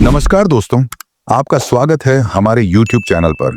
नमस्कार दोस्तों, आपका स्वागत है हमारे YouTube चैनल पर,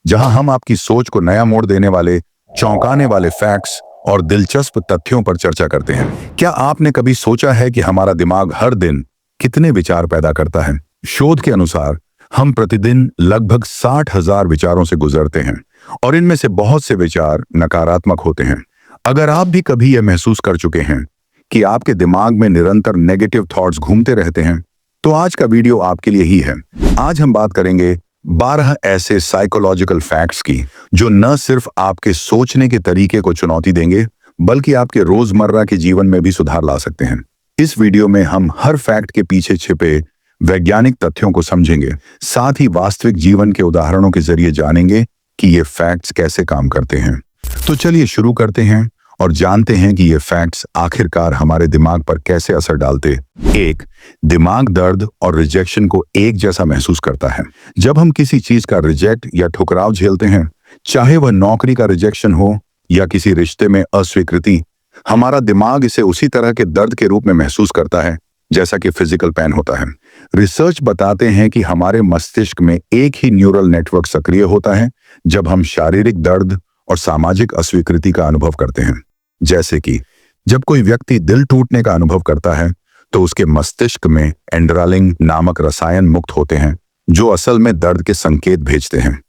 जहां हम आपकी सोच को नया मोड़ देने वाले चौंकाने वाले फैक्ट्स और दिलचस्प तथ्यों पर चर्चा करते हैं। क्या आपने कभी सोचा है कि हमारा दिमाग हर दिन कितने विचार पैदा करता है? शोध के अनुसार हम प्रतिदिन लगभग 60,000 विचारों से गुजरते हैं और इनमें से बहुत से विचार नकारात्मक होते हैं। अगर आप भी कभी यह महसूस कर चुके हैं कि आपके दिमाग में निरंतर नेगेटिव थॉट्स घूमते रहते हैं, तो आज का वीडियो आपके लिए ही है। आज हम बात करेंगे 12 ऐसे साइकोलॉजिकल फैक्ट्स की जो न सिर्फ आपके सोचने के तरीके को चुनौती देंगे, बल्कि आपके रोजमर्रा के जीवन में भी सुधार ला सकते हैं। इस वीडियो में हम हर फैक्ट के पीछे छिपे वैज्ञानिक तथ्यों को समझेंगे, साथ ही वास्तविक जीवन के उदाहरणों के जरिए जानेंगे कि ये फैक्ट्स कैसे काम करते हैं। तो चलिए शुरू करते हैं और जानते हैं कि ये फैक्ट्स आखिरकार हमारे दिमाग पर कैसे असर डालते। 1. दिमाग दर्द और रिजेक्शन को एक जैसा महसूस करता है। जब हम किसी चीज का रिजेक्ट या ठुकराव झेलते हैं, चाहे वह नौकरी का रिजेक्शन हो या किसी रिश्ते में अस्वीकृति, हमारा दिमाग इसे उसी तरह के दर्द के रूप में महसूस करता है जैसा कि फिजिकल पेन होता है। रिसर्च बताते हैं कि हमारे मस्तिष्क में एक ही न्यूरल नेटवर्क सक्रिय होता है जब हम शारीरिक दर्द और सामाजिक अस्वीकृति का अनुभव करते हैं। जैसे कि जब कोई व्यक्ति दिल टूटने का अनुभव करता है, तो उसके मस्तिष्क में एड्रेनालिन नामक रसायन मुक्त होते हैं जो असल में दर्द के संकेत भेजते हैं।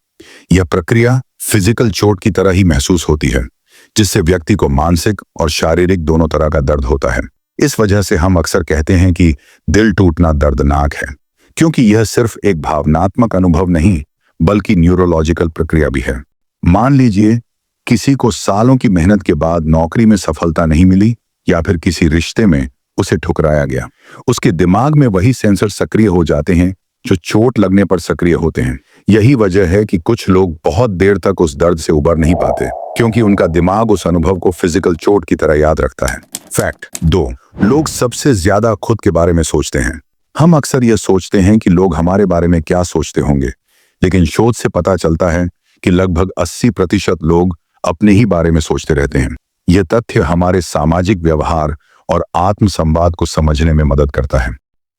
यह प्रक्रिया फिजिकल चोट की तरह ही महसूस होती है, जिससे व्यक्ति को मानसिक और शारीरिक दोनों तरह का दर्द होता है। इस वजह से हम अक्सर कहते हैं कि दिल टूटना दर्दनाक है, क्योंकि यह सिर्फ एक भावनात्मक अनुभव नहीं, बल्कि न्यूरोलॉजिकल प्रक्रिया भी है। मान लीजिए किसी को सालों की मेहनत के बाद नौकरी में सफलता नहीं मिली या फिर किसी रिश्ते में उसे ठुकराया गया। उसके दिमाग में वही सेंसर सक्रिय हो जाते हैं जो चोट लगने पर सक्रिय होते हैं। यही वजह है कि कुछ लोग बहुत देर तक उस दर्द से उबर नहीं पाते, क्योंकि उनका दिमाग उस अनुभव को फिजिकल चोट की तरह याद रखता है। फैक्ट 2. लोग सबसे ज्यादा खुद के बारे में सोचते हैं। हम अक्सर यह सोचते हैं कि लोग हमारे बारे में क्या सोचते होंगे, लेकिन शोध से पता चलता है कि लगभग 80% लोग अपने ही बारे में सोचते रहते हैं। यह तथ्य हमारे सामाजिक व्यवहार और आत्म संवाद को समझने में मदद करता है।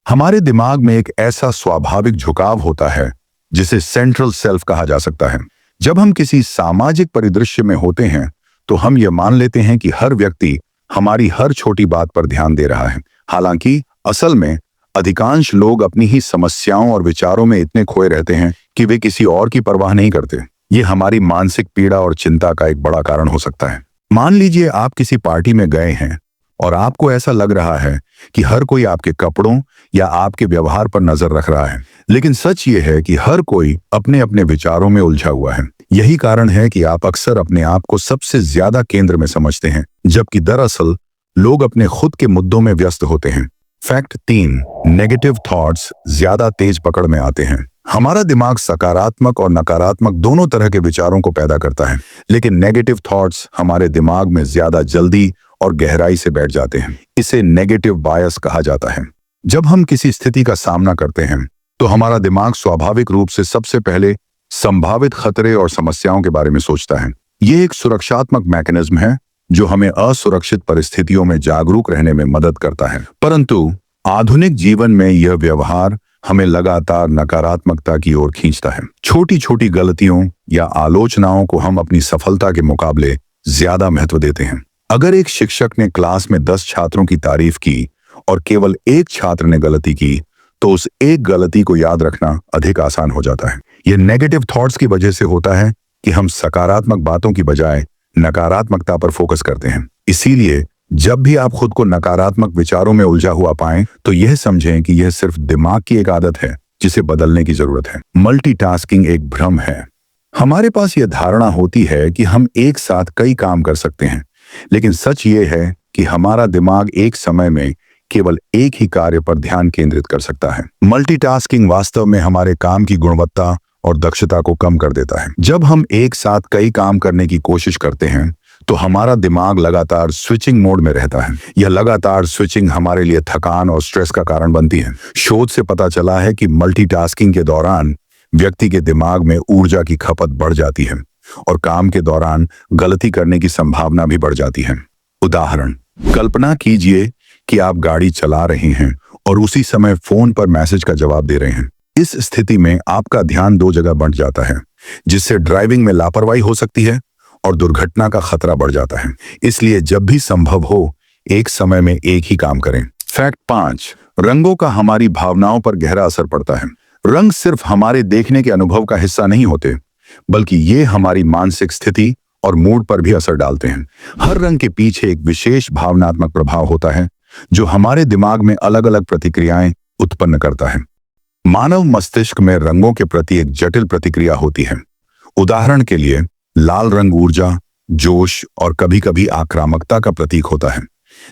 हमारे दिमाग में एक ऐसा स्वाभाविक झुकाव होता है जिसे सेंट्रल सेल्फ कहा जा सकता है। जब हम किसी सामाजिक परिदृश्य में होते हैं, तो हम यह मान लेते हैं कि हर व्यक्ति हमारी हर छोटी बात पर ध्यान दे रहा है। हालांकि असल में अधिकांश लोग अपनी ही समस्याओं और विचारों में इतने खोए रहते हैं कि वे किसी और की परवाह नहीं करते। ये हमारी मानसिक पीड़ा और चिंता का एक बड़ा कारण हो सकता है। मान लीजिए आप किसी पार्टी में गए हैं और आपको ऐसा लग रहा है कि हर कोई आपके कपड़ों या आपके व्यवहार पर नजर रख रहा है, लेकिन सच ये है कि हर कोई अपने अपने विचारों में उलझा हुआ है। यही कारण है कि आप अक्सर अपने आप को सबसे ज्यादा केंद्र में समझते हैं, जबकि दरअसल लोग अपने खुद के मुद्दों में व्यस्त होते हैं। फैक्ट 3. नेगेटिव थॉट्स ज्यादा तेज पकड़ में आते हैं। हमारा दिमाग सकारात्मक और नकारात्मक दोनों तरह के विचारों को पैदा करता है, लेकिन नेगेटिव थॉट्स हमारे दिमाग में ज्यादा जल्दी और गहराई से बैठ जाते हैं। इसे नेगेटिव बायस कहा जाता है। जब हम किसी स्थिति का सामना करते हैं, तो हमारा दिमाग स्वाभाविक रूप से सबसे पहले संभावित खतरे और समस्याओं के बारे में सोचता है। ये एक सुरक्षात्मक मैकेनिज्म है जो हमें असुरक्षित परिस्थितियों में जागरूक रहने में मदद करता है। परंतु आधुनिक जीवन में यह व्यवहार हमें लगातार नकारात्मकता की ओर खींचता है। छोटी छोटी गलतियों या आलोचनाओं को हम अपनी सफलता के मुकाबले ज्यादा महत्व देते हैं। अगर एक शिक्षक ने क्लास में 10 छात्रों की तारीफ की और केवल एक छात्र ने गलती की, तो उस एक गलती को याद रखना अधिक आसान हो जाता है। यह नेगेटिव थॉट्स की वजह से होता है कि हम सकारात्मक बातों की बजाय नकारात्मकता पर फोकस करते हैं। इसीलिए जब भी आप खुद को नकारात्मक विचारों में उलझा हुआ पाएं, तो यह समझें कि यह सिर्फ दिमाग की एक आदत है जिसे बदलने की जरूरत है। मल्टीटास्किंग एक भ्रम है। हमारे पास यह धारणा होती है कि हम एक साथ कई काम कर सकते हैं, लेकिन सच ये है कि हमारा दिमाग एक समय में केवल एक ही कार्य पर ध्यान केंद्रित कर सकता है। मल्टीटास्किंग वास्तव में हमारे काम की गुणवत्ता और दक्षता को कम कर देता है। जब हम एक साथ कई काम करने की कोशिश करते हैं, तो हमारा दिमाग लगातार स्विचिंग मोड में रहता है। यह लगातार स्विचिंग हमारे लिए थकान और स्ट्रेस का कारण बनती है। शोध से पता चला है कि मल्टीटास्किंग के दौरान व्यक्ति के दिमाग में ऊर्जा की खपत बढ़ जाती है और काम के दौरान गलती करने की संभावना भी बढ़ जाती है। उदाहरण, कल्पना कीजिए कि आप गाड़ी चला रहे हैं और उसी समय फोन पर मैसेज का जवाब दे रहे हैं। इस स्थिति में आपका ध्यान दो जगह बंट जाता है, जिससे ड्राइविंग में लापरवाही हो सकती है और दुर्घटना का खतरा बढ़ जाता है। इसलिए जब भी संभव हो, एक समय में एक ही काम करें। फैक्ट 5, रंगों का हमारी भावनाओं पर गहरा असर पड़ता है। रंग सिर्फ हमारे देखने के अनुभव का हिस्सा नहीं होते, बल्कि ये हमारी मानसिक स्थिति और मूड पर भी असर डालते हैं। हर रंग के पीछे एक विशेष भावनात्मक प्रभाव होता है, जो हमारे दिमाग में अलग अलग प्रतिक्रियाएं उत्पन्न करता है। मानव मस्तिष्क में रंगों के प्रति एक जटिल प्रतिक्रिया होती है। उदाहरण के लिए, लाल रंग ऊर्जा, जोश और कभी-कभी आक्रामकता का प्रतीक होता है,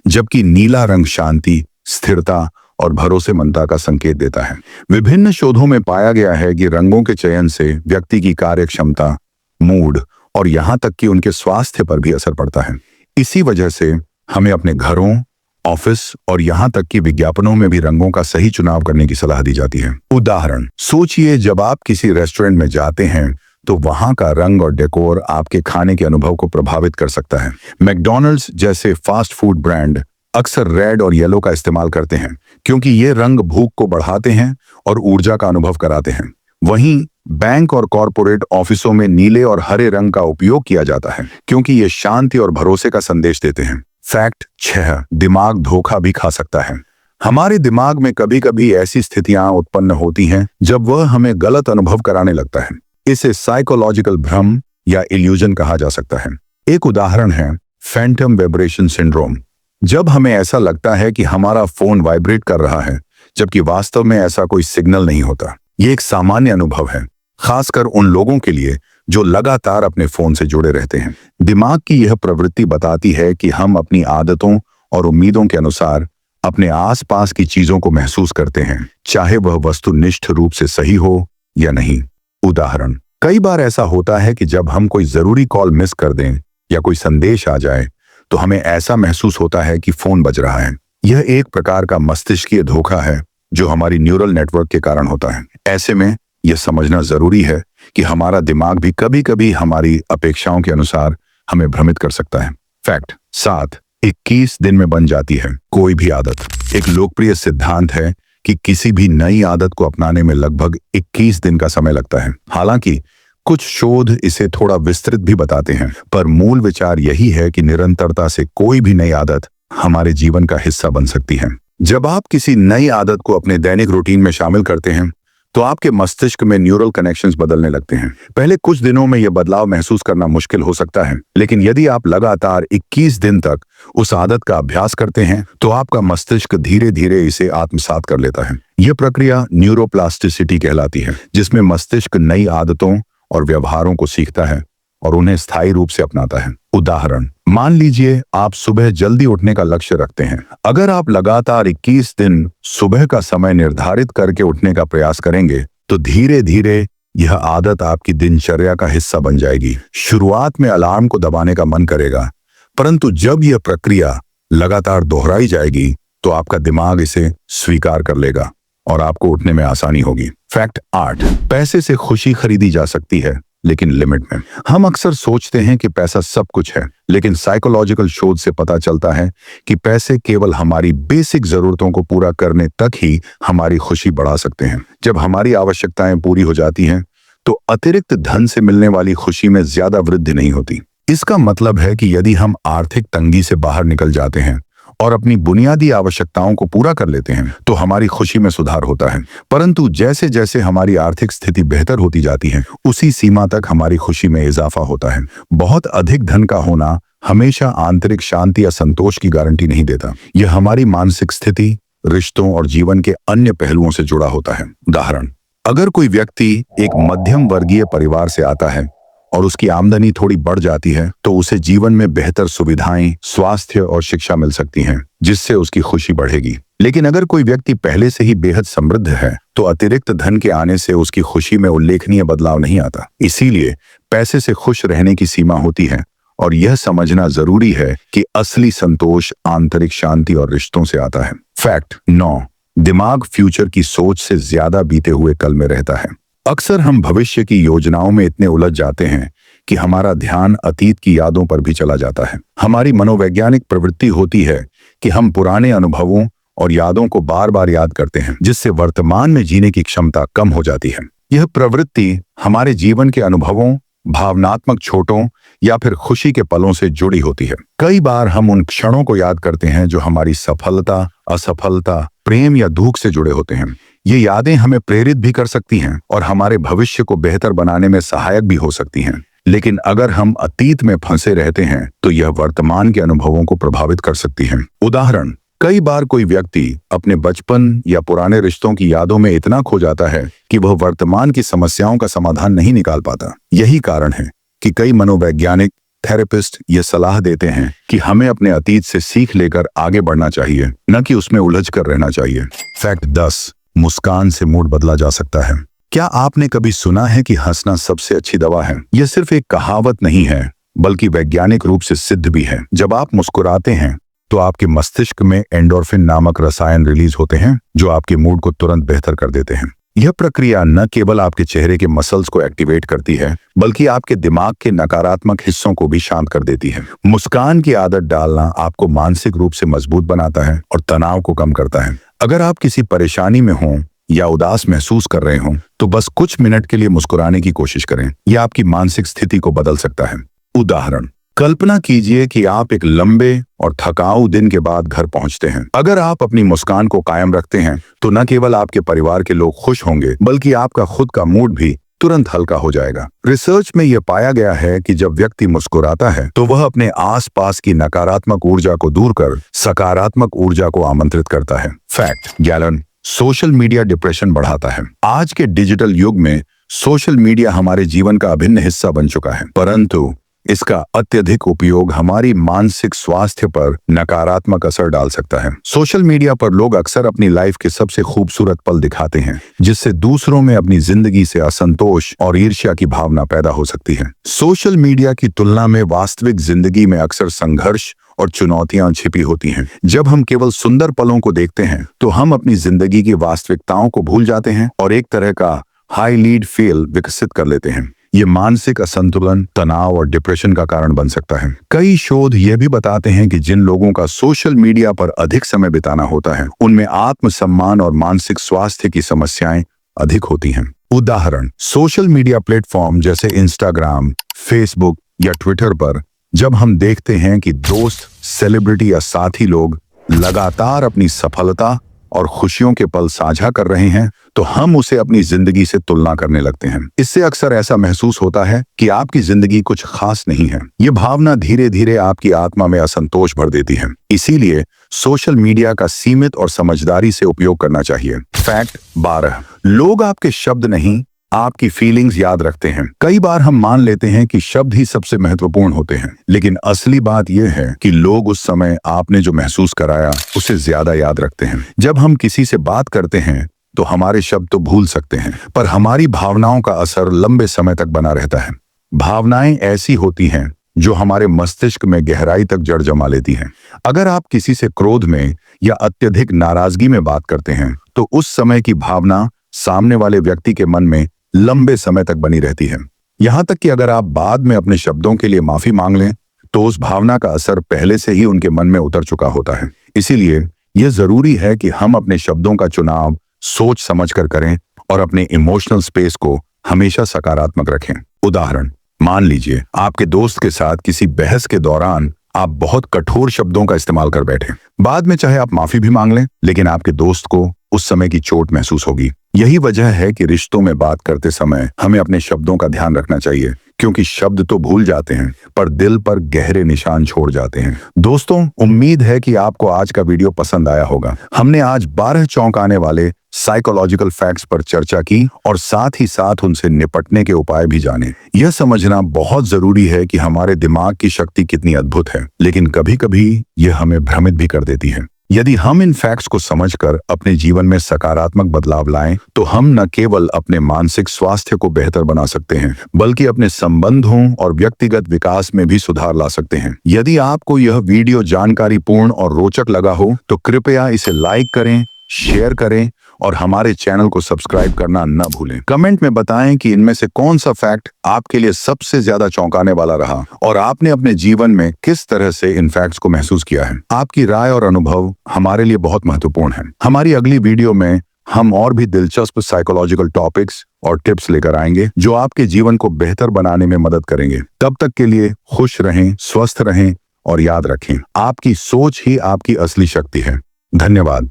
जबकि नीला रंग शांति, स्थिरता और भरोसेमंदता का संकेत देता है। विभिन्न शोधों में पाया गया है कि रंगों के चयन से व्यक्ति की कार्यक्षमता, मूड और यहां तक कि उनके स्वास्थ्य पर भी असर पड़ता है। इसी वजह से हमें अपने घरों, ऑफिस और यहां तक कि विज्ञापनों में भी रंगों का सही चुनाव करने की सलाह दी जाती है। उदाहरण सोचिए, जब आप किसी रेस्टोरेंट में जाते हैं तो वहां का रंग और डेकोर आपके खाने के अनुभव को प्रभावित कर सकता है। मैकडॉनल्ड्स जैसे फास्ट फूड ब्रांड अक्सर रेड और येलो का इस्तेमाल करते हैं, क्योंकि ये रंग भूख को बढ़ाते हैं और ऊर्जा का अनुभव कराते हैं। वहीं बैंक और कॉरपोरेट ऑफिसों में नीले और हरे रंग का उपयोग किया जाता है, क्योंकि ये शांति और भरोसे का संदेश देते हैं। फैक्ट 6, दिमाग धोखा भी खा सकता है। हमारे दिमाग में कभी कभी ऐसी स्थितियां उत्पन्न होती हैं जब वह हमें गलत अनुभव कराने लगता है। इसे साइकोलॉजिकल भ्रम या इल्यूजन कहा जा सकता है। एक उदाहरण है फैंटम वाइब्रेशन सिंड्रोम। जब हमें ऐसा लगता है कि हमारा फोन वाइब्रेट कर रहा है, जबकि वास्तव में ऐसा कोई सिग्नल नहीं होता। ये एक सामान्य अनुभव है, खासकर उन लोगों के लिए जो लगातार अपने फोन से जुड़े रहते हैं। दिमाग की यह प्रवृत्ति बताती है कि हम अपनी आदतों और उम्मीदों के अनुसार अपने आसपास की चीजों को महसूस करते हैं, चाहे वह वस्तुनिष्ठ रूप से सही हो या नहीं। उदाहरण, कई बार ऐसा होता है कि जब हम कोई जरूरी कॉल मिस कर दें या कोई संदेश आ जाए, तो हमें ऐसा महसूस होता है कि फोन बज रहा है। यह एक प्रकार का मस्तिष्कीय धोखा है जो हमारी न्यूरल नेटवर्क के कारण होता है। ऐसे में यह समझना जरूरी है कि हमारा दिमाग भी कभी कभी हमारी अपेक्षाओं के अनुसार हमें भ्रमित कर सकता है। फैक्ट 7, 21 दिन में बन जाती है कोई भी आदत। एक लोकप्रिय सिद्धांत है कि किसी भी नई आदत को अपनाने में लगभग 21 दिन का समय लगता है। हालांकि कुछ शोध इसे थोड़ा विस्तृत भी बताते हैं, पर मूल विचार यही है कि निरंतरता से कोई भी नई आदत हमारे जीवन का हिस्सा बन सकती है। जब आप किसी नई आदत को अपने दैनिक रूटीन में शामिल करते हैं, तो आपके मस्तिष्क में न्यूरल कनेक्शंस बदलने लगते हैं। पहले कुछ दिनों में यह बदलाव महसूस करना मुश्किल हो सकता है, लेकिन यदि आप लगातार 21 दिन तक उस आदत का अभ्यास करते हैं, तो आपका मस्तिष्क धीरे धीरे इसे आत्मसात कर लेता है। यह प्रक्रिया न्यूरोप्लास्टिसिटी कहलाती है, जिसमें मस्तिष्क नई आदतों और व्यवहारों को सीखता है और उन्हें स्थायी रूप से अपनाता है। उदाहरण, मान लीजिए आप सुबह जल्दी उठने का लक्ष्य रखते हैं। अगर आप लगातार 21 दिन सुबह का समय निर्धारित करके उठने का प्रयास करेंगे, तो धीरे धीरे यह आदत आपकी दिनचर्या का हिस्सा बन जाएगी। शुरुआत में अलार्म को दबाने का मन करेगा, परंतु जब यह प्रक्रिया लगातार दोहराई जाएगी, तो आपका दिमाग इसे स्वीकार कर लेगा और आपको उठने में आसानी होगी। फैक्ट 8, पैसे से खुशी खरीदी जा सकती है, लेकिन लिमिट में। हम अक्सर सोचते हैं कि पैसा सब कुछ है, लेकिन साइकोलॉजिकल शोध से पता चलता है कि पैसे केवल हमारी बेसिक जरूरतों को पूरा करने तक ही हमारी खुशी बढ़ा सकते हैं। जब हमारी आवश्यकताएं पूरी हो जाती हैं, तो अतिरिक्त धन से मिलने वाली खुशी में ज्यादा वृद्धि नहीं होती। इसका मतलब है कि यदि हम आर्थिक तंगी से बाहर निकल जाते हैं और अपनी बुनियादी आवश्यकताओं को पूरा कर लेते हैं, तो हमारी खुशी में सुधार होता है। परंतु जैसे जैसे हमारी आर्थिक स्थिति बेहतर होती जाती है, उसी सीमा तक हमारी खुशी में इजाफा होता है। बहुत अधिक धन का होना हमेशा आंतरिक शांति या संतोष की गारंटी नहीं देता। यह हमारी मानसिक स्थिति, रिश्तों और जीवन के अन्य पहलुओं से जुड़ा होता है। उदाहरण, अगर कोई व्यक्ति एक मध्यम वर्गीय परिवार से आता है और उसकी आमदनी थोड़ी बढ़ जाती है, तो उसे जीवन में बेहतर सुविधाएं, स्वास्थ्य और शिक्षा मिल सकती हैं, जिससे उसकी खुशी बढ़ेगी। लेकिन अगर कोई व्यक्ति पहले से ही बेहद समृद्ध है, तो अतिरिक्त धन के आने से उसकी खुशी में उल्लेखनीय बदलाव नहीं आता। इसीलिए पैसे से खुश रहने की सीमा होती है, और यह समझना जरूरी है कि असली संतोष आंतरिक शांति और रिश्तों से आता है। फैक्ट 9, दिमाग फ्यूचर की सोच से ज्यादा बीते हुए कल में रहता है। अक्सर हम भविष्य की योजनाओं में इतने उलझ जाते हैं कि हमारा ध्यान अतीत की यादों पर भी चला जाता है। हमारी मनोवैज्ञानिक प्रवृत्ति होती है कि हम पुराने अनुभवों और यादों को बार बार याद करते हैं, जिससे वर्तमान में जीने की क्षमता कम हो जाती है। यह प्रवृत्ति हमारे जीवन के अनुभवों, भावनात्मक चोटों या फिर खुशी के पलों से जुड़ी होती है। कई बार हम उन क्षणों को याद करते हैं जो हमारी सफलता, असफलता, प्रेम या दुख से जुड़े होते हैं। ये यादें हमें प्रेरित भी कर सकती हैं और हमारे भविष्य को बेहतर बनाने में सहायक भी हो सकती हैं। लेकिन अगर हम अतीत में फंसे रहते हैं तो यह वर्तमान के अनुभवों को प्रभावित कर सकती है। उदाहरण, कई बार कोई व्यक्ति अपने बचपन या पुराने रिश्तों की यादों में इतना खो जाता है कि वह वर्तमान की समस्याओं का समाधान नहीं निकाल पाता। यही कारण है कि कई मनोवैज्ञानिक, थेरेपिस्ट ये सलाह देते हैं कि हमें अपने अतीत से सीख लेकर आगे बढ़ना चाहिए, न कि उसमें उलझ कर रहना चाहिए। फैक्ट 10, मुस्कान से मूड बदला जा सकता है। क्या आपने कभी सुना है कि हंसना सबसे अच्छी दवा है? यह सिर्फ एक कहावत नहीं है, बल्कि वैज्ञानिक रूप से सिद्ध भी है। जब आप मुस्कुराते हैं तो आपके मस्तिष्क में एंडोर्फिन नामक रसायन रिलीज होते हैं, जो आपके मूड को तुरंत बेहतर कर देते हैं। यह प्रक्रिया न केवल आपके चेहरे के मसल्स को एक्टिवेट करती है, बल्कि आपके दिमाग के नकारात्मक हिस्सों को भी शांत कर देती है। मुस्कान की आदत डालना आपको मानसिक रूप से मजबूत बनाता है और तनाव को कम करता है। अगर आप किसी परेशानी में हों या उदास महसूस कर रहे हों, तो बस कुछ मिनट के लिए मुस्कुराने की कोशिश करें। यह आपकी मानसिक स्थिति को बदल सकता है। उदाहरण, कल्पना कीजिए कि आप एक लंबे और थकाऊ दिन के बाद घर पहुंचते हैं। अगर आप अपनी मुस्कान को कायम रखते हैं तो न केवल आपके परिवार के लोग खुश होंगे, बल्कि आपका खुद का मूड भी तुरंत हल्का हो जाएगा। रिसर्च में यह पाया गया है कि जब व्यक्ति मुस्कुराता है तो वह अपने आसपास की नकारात्मक ऊर्जा को दूर कर सकारात्मक ऊर्जा को आमंत्रित करता है। फैक्ट 11, सोशल मीडिया डिप्रेशन बढ़ाता है। आज के डिजिटल युग में सोशल मीडिया हमारे जीवन का अभिन्न हिस्सा बन चुका है, परंतु इसका अत्यधिक उपयोग हमारी मानसिक स्वास्थ्य पर नकारात्मक असर डाल सकता है। सोशल मीडिया पर लोग अक्सर अपनी लाइफ के सबसे खूबसूरत पल दिखाते हैं, जिससे दूसरों में अपनी जिंदगी से असंतोष और ईर्ष्या की भावना पैदा हो सकती है। सोशल मीडिया की तुलना में वास्तविक जिंदगी में अक्सर संघर्ष और चुनौतियां छिपी होती हैं। जब हम केवल सुंदर पलों को देखते हैं तो हम अपनी जिंदगी की वास्तविकताओं को भूल जाते हैं और एक तरह का हाई लीड फेल विकसित कर लेते हैं। ये मानसिक असंतुलन, तनाव और डिप्रेशन का कारण बन सकता है। कई शोध ये भी बताते हैं कि जिन लोगों का सोशल मीडिया पर अधिक समय बिताना होता है, उनमें आत्मसम्मान और मानसिक स्वास्थ्य की समस्याएं अधिक होती हैं। उदाहरण, सोशल मीडिया प्लेटफॉर्म जैसे इंस्टाग्राम, फेसबुक या ट्विटर पर जब हम देखते हैं कि दोस्त, सेलिब्रिटी या साथी लोग लगातार अपनी सफलता और खुशियों के पल साझा कर रहे हैं, तो हम उसे अपनी जिंदगी से तुलना करने लगते हैं। इससे अक्सर ऐसा महसूस होता है कि आपकी जिंदगी कुछ खास नहीं है। ये भावना धीरे धीरे आपकी आत्मा में असंतोष भर देती है। इसीलिए सोशल मीडिया का सीमित और समझदारी से उपयोग करना चाहिए। फैक्ट 12, लोग आपके शब्द नहीं, आपकी फीलिंग्स याद रखते हैं। कई बार हम मान लेते हैं कि शब्द ही सबसे महत्वपूर्ण होते हैं, लेकिन असली बात यह है कि लोग उस समय आपने जो महसूस कराया उसे ज्यादा याद रखते हैं। जब हम किसी से बात करते हैं तो हमारे शब्द तो भूल सकते हैं, पर हमारी भावनाओं का असर लंबे समय तक बना रहता है। भावनाएं ऐसी होती हैं जो हमारे मस्तिष्क में गहराई तक जड़ जमा लेती हैं। अगर आप किसी से क्रोध में या अत्यधिक नाराजगी में बात करते हैं तो उस समय की भावना सामने वाले व्यक्ति के मन में लंबे समय तक बनी रहती है। यहां तक कि अगर आप बाद में अपने शब्दों के लिए माफी मांग लें तो उस भावना का असर पहले से ही उनके मन में उतर चुका होता है। इसीलिए यह जरूरी है कि हम अपने शब्दों का चुनाव सोच समझ कर करें और अपने इमोशनल स्पेस को हमेशा सकारात्मक रखें। उदाहरण, मान लीजिए आपके दोस्त के साथ किसी बहस के दौरान आप बहुत कठोर शब्दों का इस्तेमाल कर बैठे। बाद में चाहे आप माफी भी मांग लें, लेकिन आपके दोस्त को उस समय की चोट महसूस होगी। यही वजह है कि रिश्तों में बात करते समय हमें अपने शब्दों का ध्यान रखना चाहिए, क्योंकि शब्द तो भूल जाते हैं पर दिल पर गहरे निशान छोड़ जाते हैं। दोस्तों, उम्मीद है कि आपको आज का वीडियो पसंद आया होगा। हमने आज 12 चौंकाने वाले साइकोलॉजिकल फैक्ट्स पर चर्चा की और साथ ही साथ उनसे निपटने के उपाय भी जाने। यह समझना बहुत जरूरी है कि हमारे दिमाग की शक्ति कितनी अद्भुत है, लेकिन कभी कभी यह हमें भ्रमित भी कर देती है। यदि हम इन फैक्ट्स को समझकर अपने जीवन में सकारात्मक बदलाव लाएं, तो हम न केवल अपने मानसिक स्वास्थ्य को बेहतर बना सकते हैं, बल्कि अपने संबंधों और व्यक्तिगत विकास में भी सुधार ला सकते हैं। यदि आपको यह वीडियो जानकारीपूर्ण और रोचक लगा हो, तो कृपया इसे लाइक करें, शेयर करें और हमारे चैनल को सब्सक्राइब करना न भूलें। कमेंट में बताएं कि इनमें से कौन सा फैक्ट आपके लिए सबसे ज्यादा चौंकाने वाला रहा और आपने अपने जीवन में किस तरह से इन फैक्ट्स को महसूस किया है। आपकी राय और अनुभव हमारे लिए बहुत महत्वपूर्ण है। हमारी अगली वीडियो में हम और भी दिलचस्प साइकोलॉजिकल टॉपिक्स और टिप्स लेकर आएंगे जो आपके जीवन को बेहतर बनाने में मदद करेंगे। तब तक के लिए खुश रहें, स्वस्थ रहें और याद रखें, आपकी सोच ही आपकी असली शक्ति है। धन्यवाद।